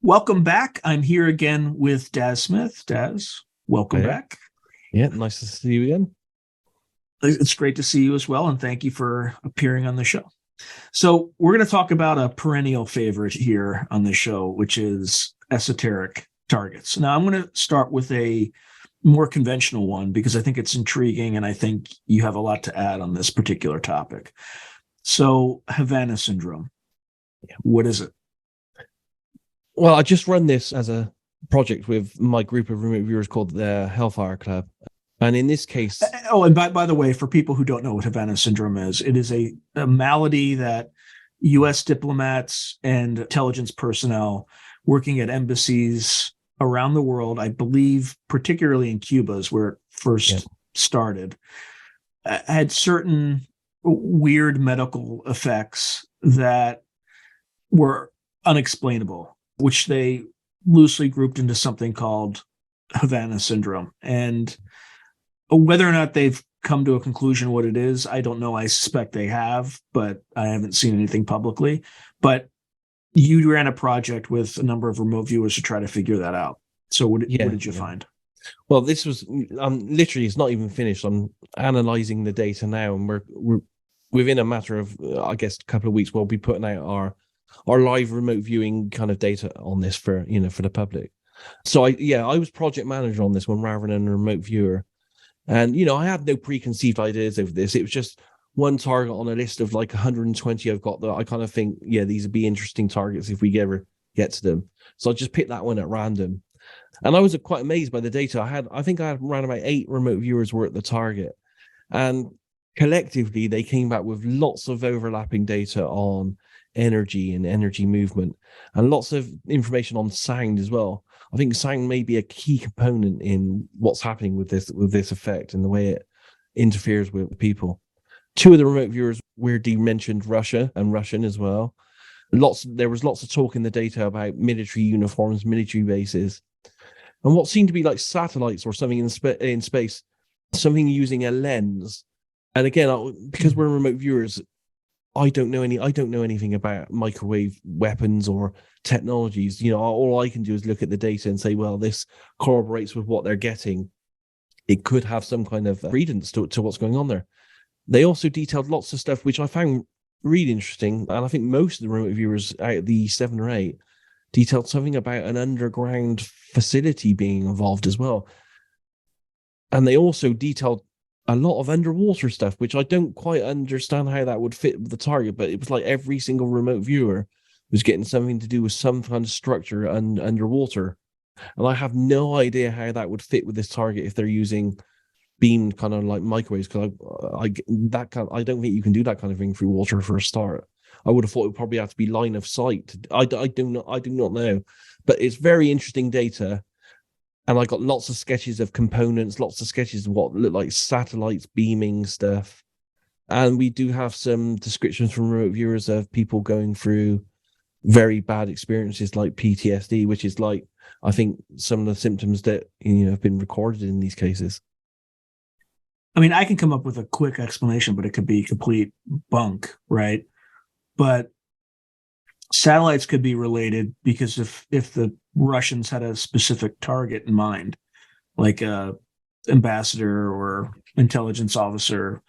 Welcome back. I'm here again with Daz Smith. Daz, welcome Hey. back. Yeah, nice to see you again. It's great to see you as well, and thank you for appearing on the show. So, we're going to talk about a perennial favorite here on the show, which is esoteric targets. Now, I'm going to start with a more conventional one because I think it's intriguing and I think you have a lot to add on this particular topic. So, Havana Syndrome, what is it? Well, I just run this as a project with my group of remote viewers called the Hellfire Club. And in this case, Oh, and by the way, for people who don't know what Havana Syndrome is, it is a malady that U.S. diplomats and intelligence personnel working at embassies around the world, I believe, particularly in Cuba, is where it yeah, first started, had certain weird medical effects that were unexplainable, which they loosely grouped into something called Havana Syndrome. And whether or not they've come to a conclusion what it is, I don't know. I suspect they have, but I haven't seen anything publicly. But you ran a project with a number of remote viewers to try to figure that out. So what yeah, did you yeah. find? Well, this was literally it's not even finished. I'm analyzing the data now, and we're within a matter of I guess a couple of weeks we'll be putting out our live remote viewing kind of data on this for for the public. So I was project manager on this one rather than a remote viewer. And, I had no preconceived ideas over this. It was just one target on a list of like 120 I've got that I kind of think, yeah, these would be interesting targets if we ever get to them. So I just picked that one at random. And I was quite amazed by the data. I think I had around about 8 remote viewers were at the target. And collectively, they came back with lots of overlapping data on energy and energy movement and lots of information on sound as well. I think sound may be a key component in what's happening with this effect and the way it interferes with people. 2 of the remote viewers weirdly mentioned Russia and Russian as well. There was lots of talk in the data about military uniforms, military bases, and what seemed to be like satellites or something in space, something using a lens. And again, because we're remote viewers, I don't know anything about microwave weapons or technologies. All I can do is look at the data and say, well, this corroborates with what they're getting. It could have some kind of credence to what's going on there. They also detailed lots of stuff which I found really interesting, and I think most of the remote viewers out of the 7 or 8 detailed something about an underground facility being involved as well. And they also detailed a lot of underwater stuff, which I don't quite understand how that would fit with the target, but it was like every single remote viewer was getting something to do with some kind of structure underwater. And I have no idea how that would fit with this target if they're using beamed kind of like microwaves, because I don't think you can do that kind of thing through water for a start. I would have thought it would probably have to be line of sight. I do not know, but it's very interesting data. And I got lots of sketches of components, lots of sketches of what look like satellites beaming stuff. And we do have some descriptions from remote viewers of people going through very bad experiences like PTSD, which is like, I think, some of the symptoms that have been recorded in these cases. I mean, I can come up with a quick explanation, but it could be complete bunk, right? But satellites could be related because if the Russians had a specific target in mind, like a ambassador or intelligence officer,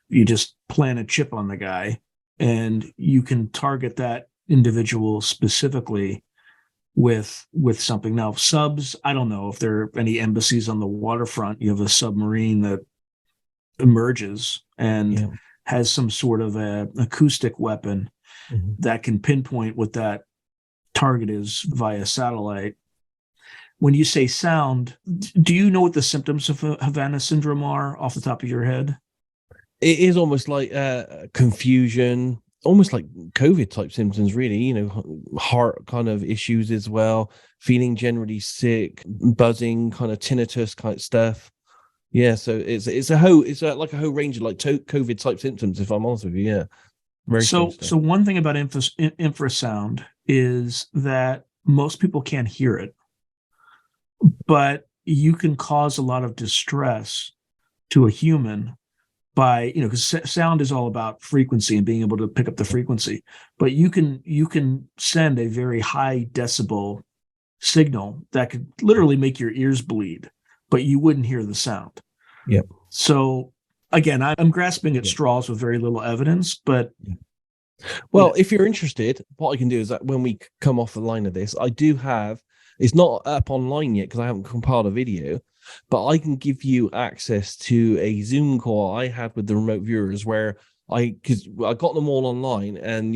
you just plant a chip on the guy and you can target that individual specifically with something. Now, subs, I don't know if there are any embassies on the waterfront. You have a submarine that emerges and Yeah. has some sort of a acoustic weapon Mm-hmm. that can pinpoint what that target is via satellite. When you say sound, do you know what the symptoms of Havana syndrome are off the top of your head? It is almost like confusion, almost like COVID type symptoms, really, heart kind of issues as well, feeling generally sick, buzzing, kind of tinnitus kind of stuff. Yeah, so it's like a whole range of like COVID type symptoms. If I'm honest with you, yeah, very strange So stuff. one thing about infrasound is that most people can't hear it, but you can cause a lot of distress to a human by, because sound is all about frequency and being able to pick up the frequency, but you can send a very high decibel signal that could literally make your ears bleed, but you wouldn't hear the sound. Yep. So again, I'm grasping at Yep. straws with very little evidence, but well, if you're interested, what I can do is that when we come off the line of this, I do have, it's not up online yet because I haven't compiled a video, but I can give you access to a Zoom call I had with the remote viewers where because I got them all online, and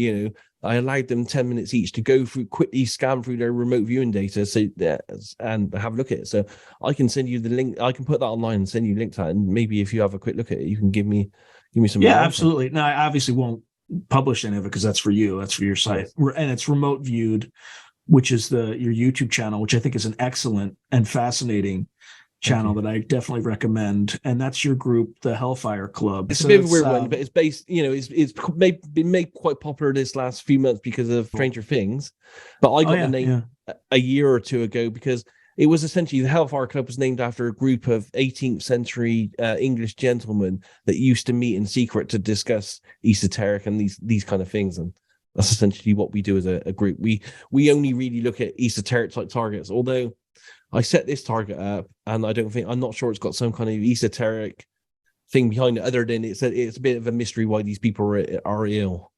I allowed them 10 minutes each to go through, quickly scan through their remote viewing data, and have a look at it. So I can send you the link. I can put that online and send you a link to that, and maybe if you have a quick look at it, you can give me some. Yeah, absolutely. No, I obviously won't publish any of it because that's for you. That's for your site, Yes. And it's remote viewed, which is your YouTube channel, which I think is an excellent and fascinating channel that I definitely recommend. And that's your group, the Hellfire Club. It's a bit of a weird one, but it's based, it's been made quite popular this last few months because of Stranger Things. But I got the name a year or two ago because it was essentially, the Hellfire Club was named after a group of 18th century English gentlemen that used to meet in secret to discuss esoteric and these kind of things. And that's essentially what we do as a group. We only really look at esoteric type targets, although I set this target up, and I'm not sure it's got some kind of esoteric thing behind it, other than it's a bit of a mystery why these people are ill.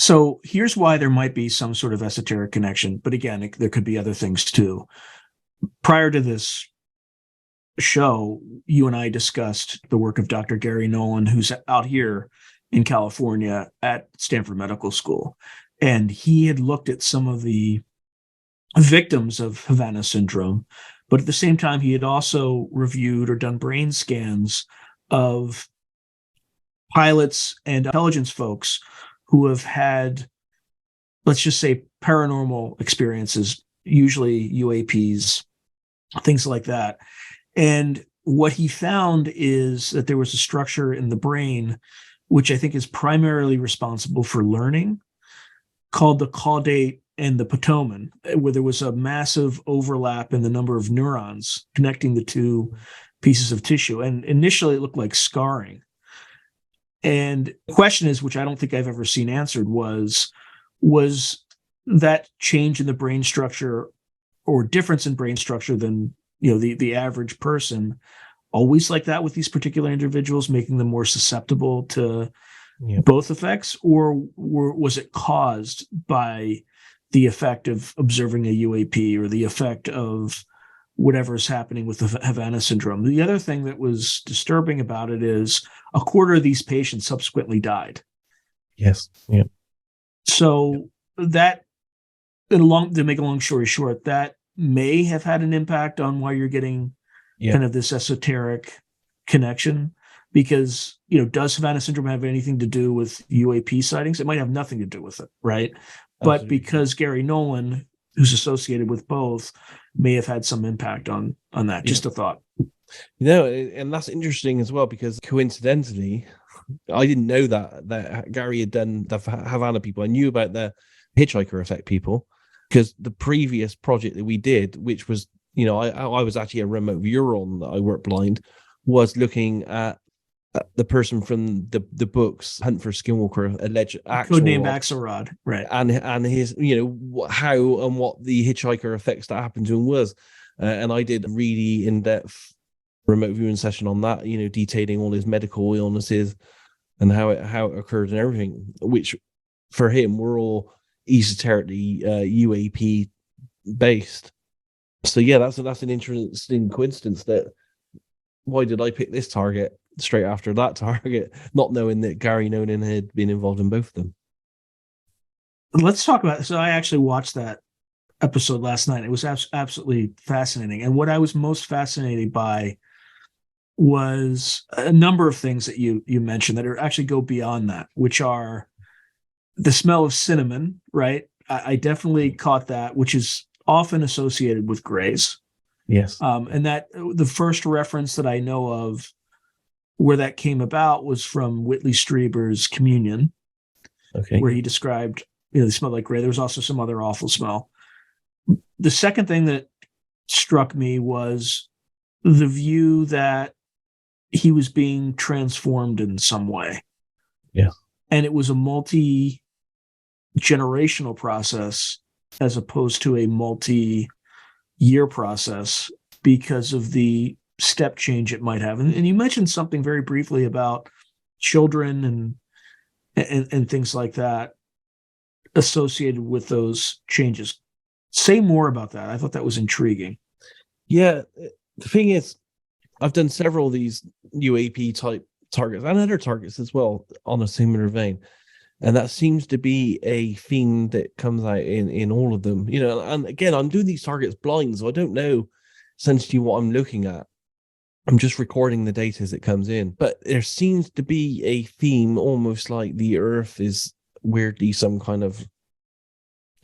So here's why there might be some sort of esoteric connection, but again, there could be other things too. Prior to this show, you and I discussed the work of Dr. Gary Nolan, who's out here in California at Stanford Medical School, and he had looked at some of the victims of Havana Syndrome, but at the same time, he had also reviewed or done brain scans of pilots and intelligence folks who have had, let's just say, paranormal experiences, usually UAPs, things like that. And what he found is that there was a structure in the brain, which I think is primarily responsible for learning, called the caudate and the putamen, where there was a massive overlap in the number of neurons connecting the two pieces of tissue. And initially it looked like scarring. And the question is, which I don't think I've ever seen answered, was that change in the brain structure or difference in brain structure than the average person always like that with these particular individuals, making them more susceptible to both effects, or was it caused by the effect of observing a UAP or the effect of whatever is happening with the Havana Syndrome? The other thing that was disturbing about it is a quarter of these patients subsequently died. Yes. Yeah. So that, to make a long story short, that may have had an impact on why you're getting kind of this esoteric connection, because does Havana Syndrome have anything to do with UAP sightings? It might have nothing to do with it, right? But because Gary Nolan, who's associated with both, may have had some impact on that. Just a thought. And that's interesting as well, because coincidentally, I didn't know that Gary had done the Havana people. I knew about the Hitchhiker Effect people because the previous project that we did, which was, I was actually a remote viewer on that I worked blind, was looking at the person from the books Hunt for Skinwalker, alleged codename Axelrod, right? And his, how and what the Hitchhiker effects that happened to him was, and I did a really in-depth remote viewing session on that, detailing all his medical illnesses and how it occurred and everything, which for him were all esoterically UAP based. So yeah, that's an interesting coincidence. That why did I pick this target straight after that target, not knowing that Gary Nolan had been involved in both of them? Let's talk about. So I actually watched that episode last night. It was absolutely fascinating, and what I was most fascinated by was a number of things that you mentioned that actually go beyond that, which are the smell of cinnamon, right? I definitely caught that, which is often associated with grays. Yes. And that the first reference that I know of where that came about was from Whitley Strieber's Communion, where he described, they smelled like gray. There was also some other awful smell. The second thing that struck me was the view that he was being transformed in some way. Yeah. And it was a multi-generational process as opposed to a multi-year process because of the step change it might have. And you mentioned something very briefly about children and things like that associated with those changes. Say more about that. I thought that was intriguing. Yeah, the thing is, I've done several of these UAP type targets and other targets as well on a similar vein. And that seems to be a theme that comes out in all of them. And again, I'm doing these targets blind, so I don't know essentially what I'm looking at. I'm just recording the data as it comes in. But there seems to be a theme, almost like the Earth is weirdly some kind of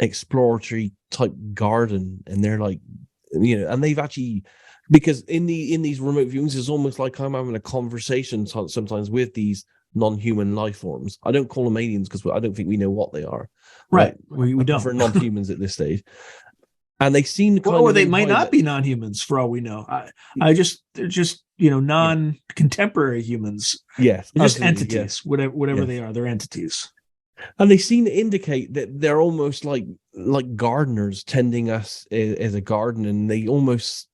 exploratory type garden, and they're like, and they've actually, because in these remote viewings, it's almost like I'm having a conversation sometimes with these non-human life forms. I don't call them aliens because I don't think we know what they are. Right. We don't. For non-humans at this stage. And they seem kind or they might not be non-humans for all we know. They're just non-contemporary humans. Yes. They're just entities, whatever they are, they're entities. And they seem to indicate that they're almost like gardeners tending us as a garden, and they almost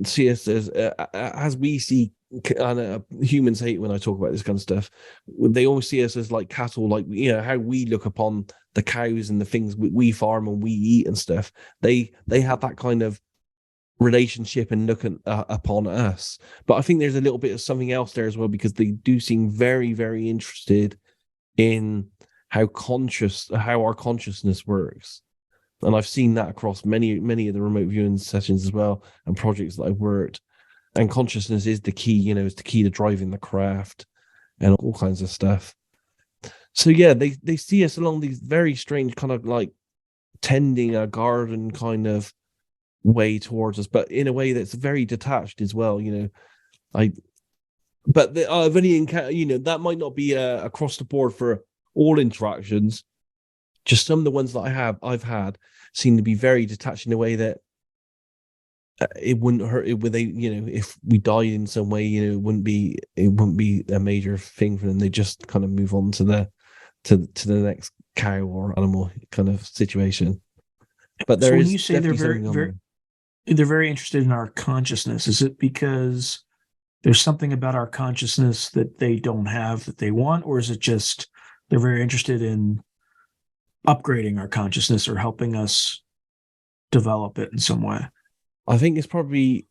see us as we see. And humans hate when I talk about this kind of stuff. They always see us as like cattle, like how we look upon the cows and the things we farm and we eat and stuff. They have that kind of relationship and look upon us. But I think there's a little bit of something else there as well, because they do seem very, very interested in how our consciousness works. And I've seen that across many of the remote viewing sessions as well, and projects that I've worked. And consciousness is the key, is the key to driving the craft and all kinds of stuff. So yeah, they see us along these very strange kind of like tending a garden kind of way towards us, but in a way that's very detached as well. I've only encountered, that might not be across the board for all interactions. Just some of the ones that I've had seem to be very detached in a way that it wouldn't hurt it. Would they, if we died in some way, it wouldn't be a major thing for them. They just kind of move on to the next cow or animal kind of situation. But so when you say they're they're very interested in our consciousness, is it because there's something about our consciousness that they don't have that they want, or is it just they're very interested in upgrading our consciousness or helping us develop it in some way? I think it's probably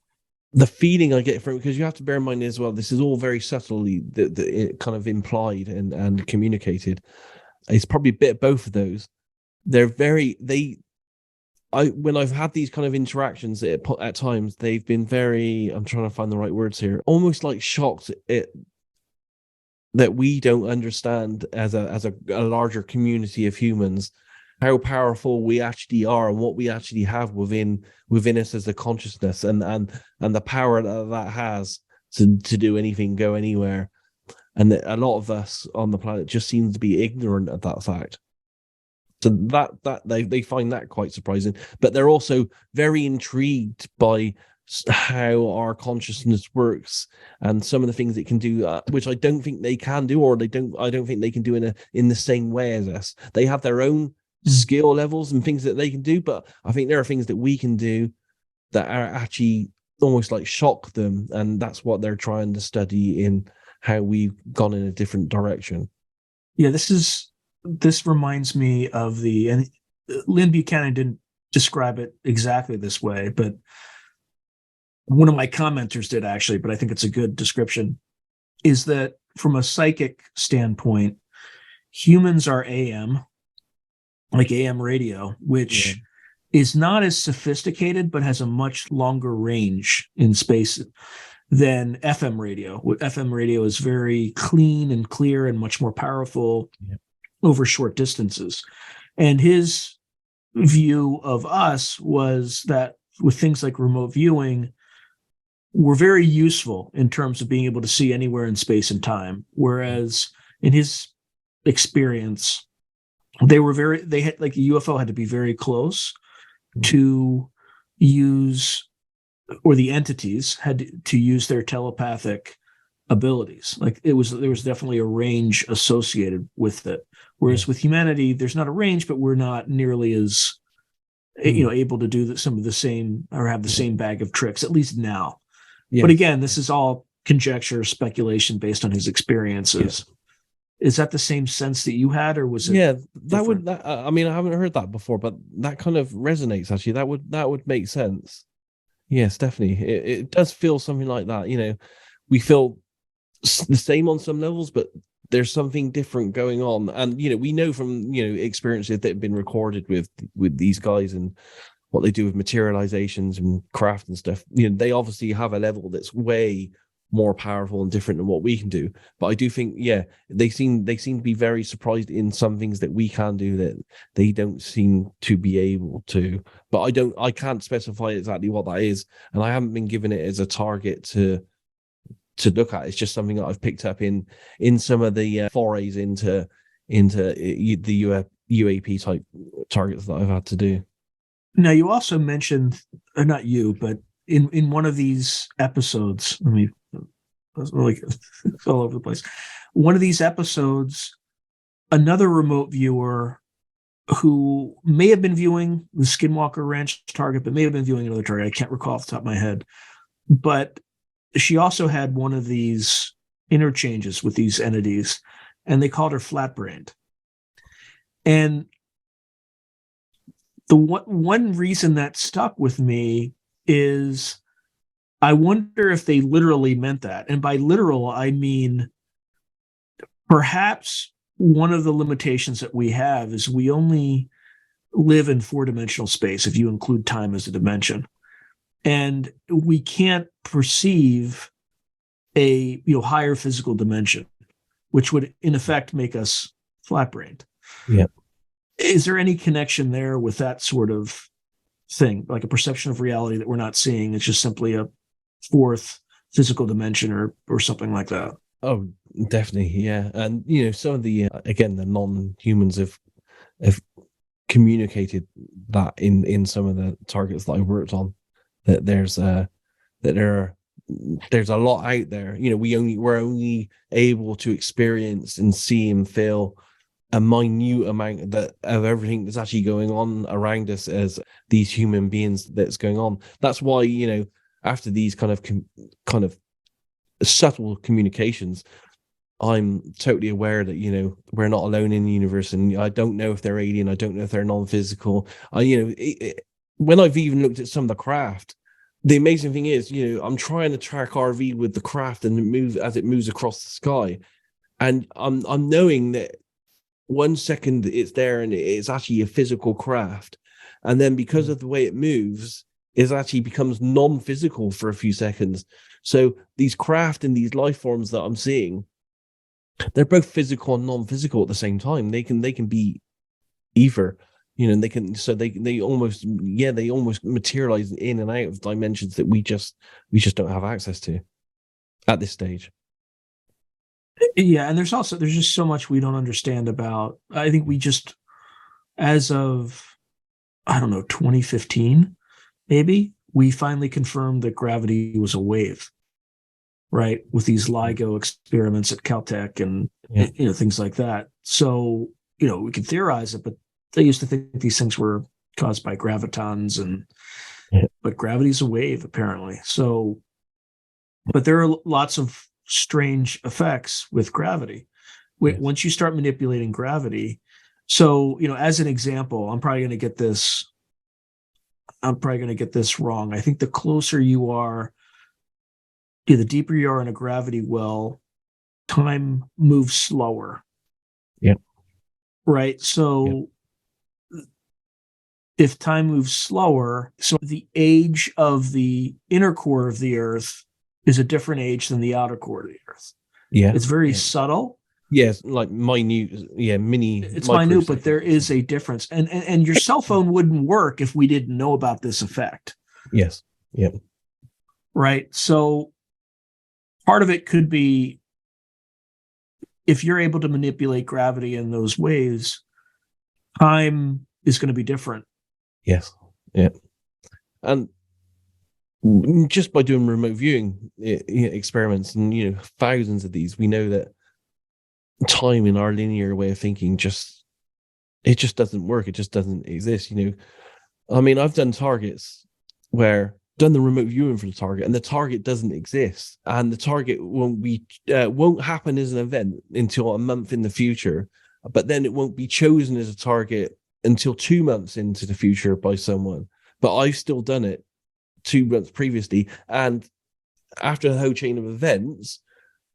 the feeling I get from it, because you have to bear in mind as well, this is all very subtly it kind of implied and communicated. It's probably a bit of both of those. When I've had these kind of interactions at times, they've been very, I'm trying to find the right words here, almost like shocked that we don't understand as a larger community of humans how powerful we actually are and what we actually have within us as a consciousness, and the power that has to do anything, go anywhere. And that a lot of us on the planet just seems to be ignorant of that fact. So that they find that quite surprising, but they're also very intrigued by how our consciousness works and some of the things it can do, which I don't think they can do, or I don't think they can do in the same way as us. They have their own skill levels and things that they can do, but I think there are things that we can do that are actually almost like shock them, and that's what they're trying to study in how we've gone in a different direction. Yeah, this reminds me of and Lynn Buchanan didn't describe it exactly this way, but one of my commenters did actually, but I think it's a good description, is that from a psychic standpoint, humans are AM, like AM radio, which is not as sophisticated, but has a much longer range in space than FM radio. FM radio is very clean and clear and much more powerful over short distances. And his view of us was that with things like remote viewing, we're very useful in terms of being able to see anywhere in space and time. Whereas in his experience, they had like the UFO had to be very close to use, or the entities had to use their telepathic abilities. Like there was definitely a range associated with it. Whereas with humanity, there's not a range, but we're not nearly as able to do some of the same or have the same bag of tricks, at least now. Yeah. But again, this is all conjecture, speculation based on his experiences. Yeah. Is that the same sense that you had, or was it? Yeah, different? I mean, I haven't heard that before, but that kind of resonates actually. That would make sense. Yes, definitely. It does feel something like that. We feel the same on some levels, but there's something different going on. And we know from experiences that have been recorded with these guys and what they do with materializations and craft and stuff. They obviously have a level that's way more powerful and different than what we can do. But I do think, they seem to be very surprised in some things that we can do that they don't seem to be able to. But I can't specify exactly what that is, and I haven't been given it as a target to look at. It's just something that I've picked up in some of the forays into the UAP type targets that I've had to do. Now, you also mentioned, not you, but in one of these episodes, it's all over the place. One of these episodes, another remote viewer who may have been viewing the Skinwalker Ranch target, but may have been viewing another target. I can't recall off the top of my head. But she also had one of these interchanges with these entities, and they called her flat-brained. And the one reason that stuck with me is I wonder if they literally meant that. And by literal, I mean perhaps one of the limitations that we have is we only live in four-dimensional space, if you include time as a dimension. And we can't perceive a higher physical dimension, which would in effect make us flat-brained. Yeah. Is there any connection there with that sort of thing, like a perception of reality that we're not seeing? It's just simply a fourth physical dimension or something like that. Oh, definitely, yeah. And some of the again, the non-humans have communicated that in some of the targets that I worked on, that there's a lot out there. We're only able to experience and see and feel a minute amount of everything that's actually going on around us as these human beings that's going on. That's why after these kind of subtle communications, I'm totally aware that we're not alone in the universe, and I don't know if they're alien. I don't know if they're non-physical. When I've even looked at some of the craft, the amazing thing is, I'm trying to track RV with the craft and it moves across the sky, and I'm knowing that 1 second it's there and it's actually a physical craft, and then because of the way it moves, it actually becomes non-physical for a few seconds. So these craft and these life forms that I'm seeing, they're both physical and non-physical at the same time. They can be either, they almost materialize in and out of dimensions that we just don't have access to at this stage. Yeah, and there's just so much we don't understand about. I think we just, as of, I don't know, 2015, maybe, we finally confirmed that gravity was a wave, right? With these LIGO experiments at Caltech and things like that. So, we could theorize it, but they used to think these things were caused by gravitons, but gravity's a wave apparently. So, but there are lots of strange effects with gravity. Once you start manipulating gravity, so as an example, I'm probably going to get this wrong. I think the closer you are, the deeper you are in a gravity well, time moves slower. Yeah. Right. So if time moves slower, so the age of the inner core of the Earth is a different age than the outer core of the Earth. Yeah. It's very subtle. Yes, like minute, mini. It's minute, but there is a difference. And your cell phone wouldn't work if we didn't know about this effect. Yes. Yeah. Right. So part of it could be, if you're able to manipulate gravity in those ways, time is going to be different. Yes. Yeah. And just by doing remote viewing experiments and thousands of these, we know that time in our linear way of thinking just doesn't work. It just doesn't exist. I mean, I've done targets where done the remote viewing for the target, and the target doesn't exist, and the target won't happen as an event until a month in the future, but then it won't be chosen as a target until 2 months into the future by someone. But I've still done it 2 months previously, and after the whole chain of events,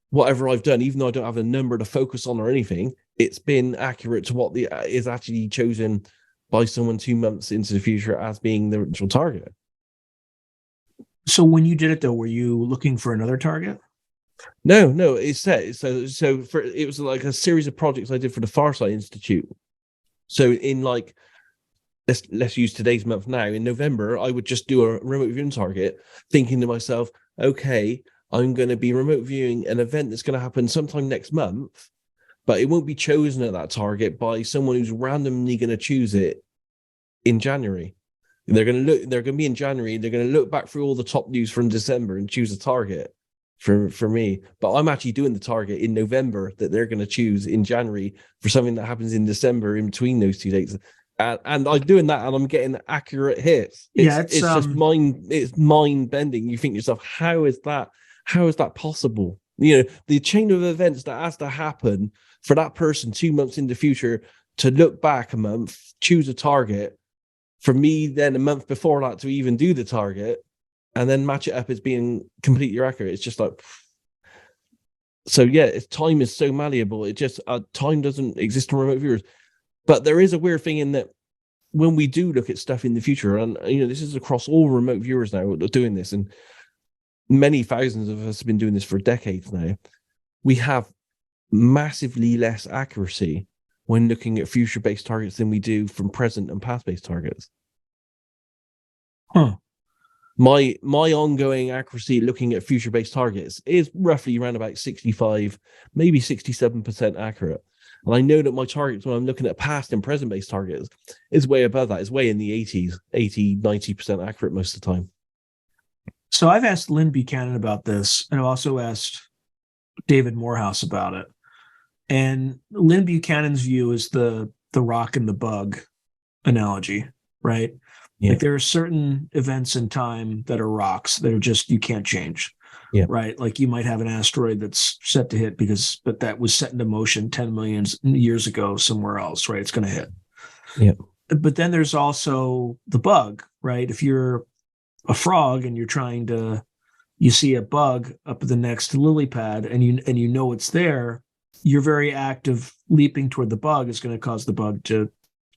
whatever I've done, even though I don't have a number to focus on or anything, it's been accurate to what is actually chosen by someone 2 months into the future as being the original target. So when you did it, though, were you looking for another target? No, it's set. So it was like a series of projects I did for the Farsight Institute. So in like, let's use today's month now. In November, I would just do a remote viewing target, thinking to myself, okay, I'm going to be remote viewing an event that's going to happen sometime next month, but it won't be chosen at that target by someone who's randomly going to choose it in January. They're going to be in January. They're going to look back through all the top news from December and choose a target for me. But I'm actually doing the target in November that they're going to choose in January for something that happens in December in between those 2 dates. And I'm doing that, and I'm getting accurate hits. It's just mind bending. You think to yourself, how is that possible? You know, the chain of events that has to happen for that person 2 months in the future to look back a month, choose a target, for me then a month before that to even do the target, and then match it up as being completely accurate. It's just like, so yeah, time is so malleable. It just time doesn't exist in remote viewers. But there is a weird thing in that when we do look at stuff in the future, and you know, this is across all remote viewers now doing this, and many thousands of us have been doing this for decades now, we have massively less accuracy when looking at future-based targets than we do from present and past-based targets. Huh. My ongoing accuracy looking at future-based targets is roughly around about 65, maybe 67% accurate. And I know that my targets when I'm looking at past and present-based targets is way above that. It's way in the 80s, 80, 90% accurate most of the time. So I've asked Lynn Buchanan about this, and I've also asked David Morehouse about it. And Lynn Buchanan's view is the rock and the bug analogy, right? Yeah. Like there are certain events in time that are rocks that are just, you can't change. Yeah. Right. Like you might have an asteroid that's set to hit but that was set into motion 10 million years ago somewhere else, right? It's going to hit. Yeah. But then there's also the bug, right? If you're a frog and you see a bug up at the next lily pad and you know it's there, your very act of leaping toward the bug is going to cause the bug to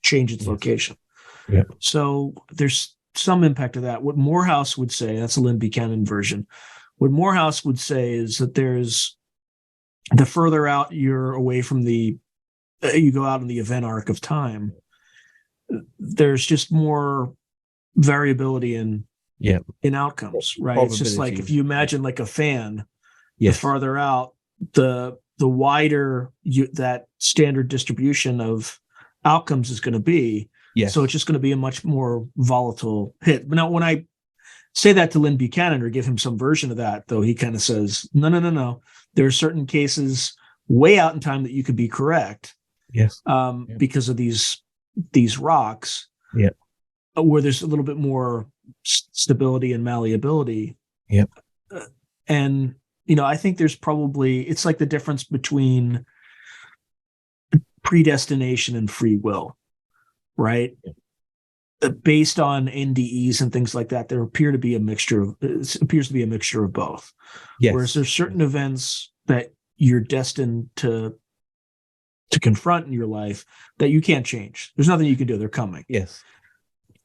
change its location. Yeah. So there's some impact of that. What Morehouse would say, that's a Lynn Buchanan version. What Morehouse would say is that there's the further out you're away from you go out in the event arc of time, there's just more variability in outcomes, right? It's just like if you imagine like a fan, the farther out, the wider that standard distribution of outcomes is going to be. Yes. So it's just going to be a much more volatile hit. But now when I say that to Lynn Buchanan or give him some version of that, though, he kind of says, no. There are certain cases way out in time that you could be correct. Yes. Because of these rocks. Yeah. Where there's a little bit more stability and malleability. Yeah. And, I think there's probably, it's like the difference between predestination and free will, right? Yeah. Based on NDEs and things like that, there appears to be a mixture of both. Yes. Whereas there's certain events that you're destined to confront in your life that you can't change. There's nothing you can do. They're coming. Yes.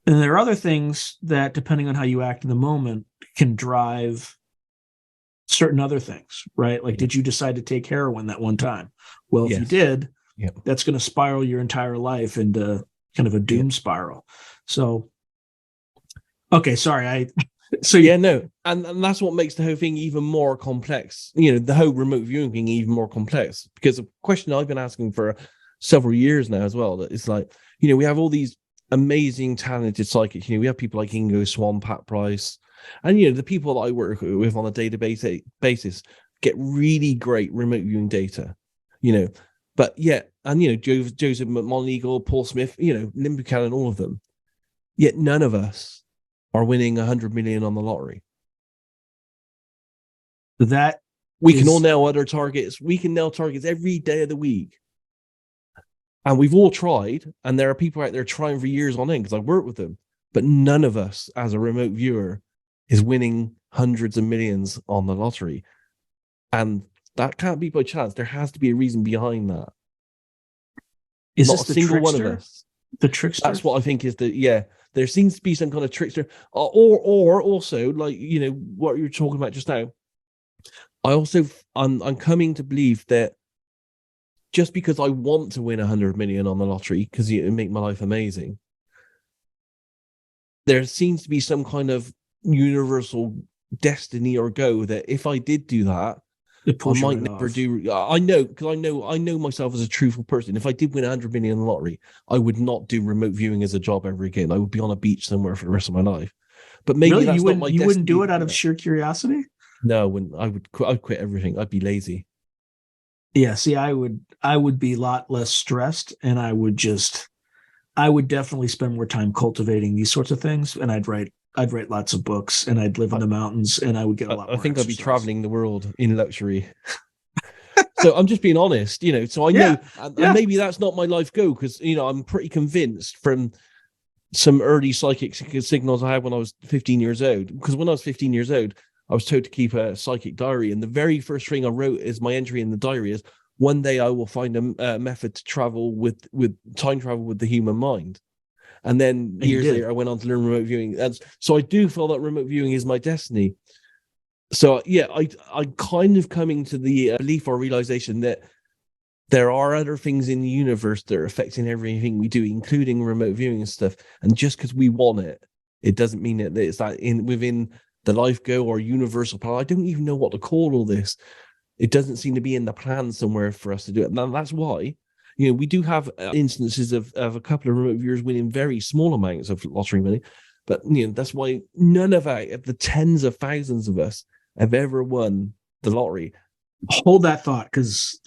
And there are other things that, depending on how you act in the moment, can drive certain other things, right? Like, did you decide to take heroin that one time? Well, if you did, that's going to spiral your entire life into kind of a doom spiral. So, okay, sorry. And that's what makes the whole thing even more complex. The whole remote viewing thing even more complex, because a question I've been asking for several years now as well, that it's like, we have all these amazing talented psychics. We have people like Ingo Swan, Pat Price, and the people that I work with on a database basis get really great remote viewing data. But Joseph McMoneagle, Paul Smith, Lynn Buchanan, all of them, Yet none of us are winning 100 million on the lottery. That we can all nail other targets. We can nail targets every day of the week. And we've all tried, and there are people out there trying for years on end because I work with them, but none of us as a remote viewer is winning hundreds of millions on the lottery. And that can't be by chance. There has to be a reason behind that. Is Not this a single one of us. The trickster? That's what I think is there seems to be some kind of trickster. Or also, like, you know, what you're talking about just now. I'm coming to believe that just because I want to win 100 million on the lottery, because it would make my life amazing, there seems to be some kind of universal destiny or go that if I did do that, I might never do. I know, because I know myself as a truthful person. If I did win 100 million on the lottery, I would not do remote viewing as a job ever again. I would be on a beach somewhere for the rest of my life. But maybe really? that's not my destiny. You wouldn't do it out of sheer curiosity? No, I'd quit everything. I'd be lazy. Yeah, see, I would be a lot less stressed, and I would definitely spend more time cultivating these sorts of things, and I'd write lots of books, and I'd live in the mountains, and I would get a lot more. I think I'd be traveling the world in luxury. So I'm just being honest, you know, so I know, and maybe that's not my life goal, because, you know, I'm pretty convinced from some early psychic signals I had when I was 15 years old, because when I was 15 years old, I was told to keep a psychic diary. And the very first thing I wrote as my entry in the diary is, one day I will find a method to travel with time travel with the human mind. And then years later, I went on to learn remote viewing. So I do feel that remote viewing is my destiny. So yeah, I'm kind of coming to the belief or realization that there are other things in the universe that are affecting everything we do, including remote viewing and stuff. And just because we want it, it doesn't mean that it's that within the life go or universal plan. I don't even know what to call all this. It doesn't seem to be in the plan somewhere for us to do it. And that's why, you know, we do have instances of a couple of remote viewers winning very small amounts of lottery money. But, you know, that's why none of the tens of thousands of us have ever won the lottery. Hold that thought, because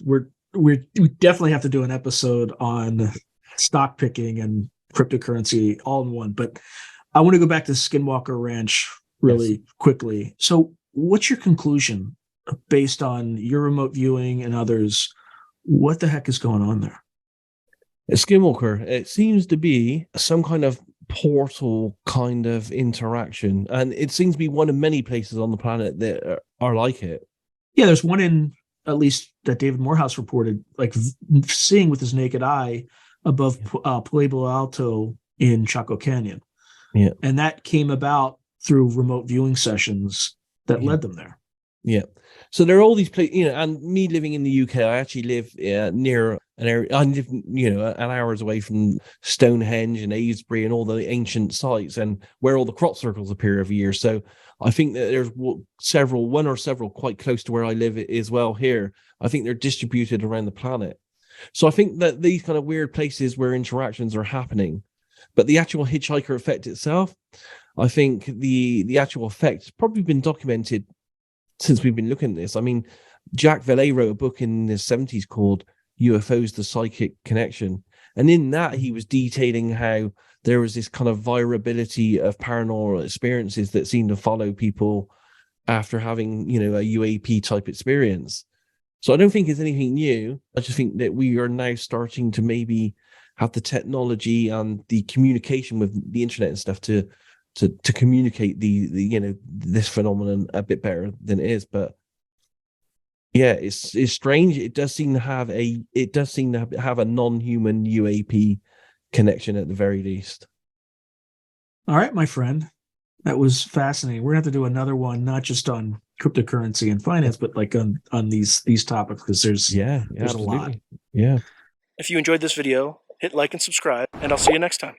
we definitely have to do an episode on stock picking and cryptocurrency all in one. But I want to go back to Skinwalker Ranch really quickly. So what's your conclusion based on your remote viewing and others? What the heck is going on there? Skinwalker, it seems to be some kind of portal kind of interaction, and it seems to be one of many places on the planet that are like it. Yeah, there's one in, at least that David Morehouse reported, like seeing with his naked eye above Pueblo Alto in Chaco Canyon. Yeah. And that came about through remote viewing sessions that led them there. Yeah. So there are all these places, you know, and me living in the UK, I actually live near an area, I live, you know, an hours away from Stonehenge and Avebury and all the ancient sites, and where all the crop circles appear every year. So I think that there's one or several quite close to where I live as well here. I think they're distributed around the planet. So I think that these kind of weird places where interactions are happening, but the actual Hitchhiker Effect itself, I think the actual effect has probably been documented since we've been looking at this. I mean, Jacques Vallée wrote a book in the 70s called UFOs, the Psychic Connection. And in that, he was detailing how there was this kind of variability of paranormal experiences that seemed to follow people after having, you know, a UAP type experience. So I don't think it's anything new. I just think that we are now starting to maybe have the technology and the communication with the internet and stuff to communicate the you know, this phenomenon a bit better than it is. But yeah, it's strange. It does seem to have a non-human UAP connection at the very least. All right, my friend, that was fascinating. We're gonna have to do another one, not just on cryptocurrency and finance, but like on these topics, because there's a lot. Yeah. If you enjoyed this video, hit like and subscribe, and I'll see you next time.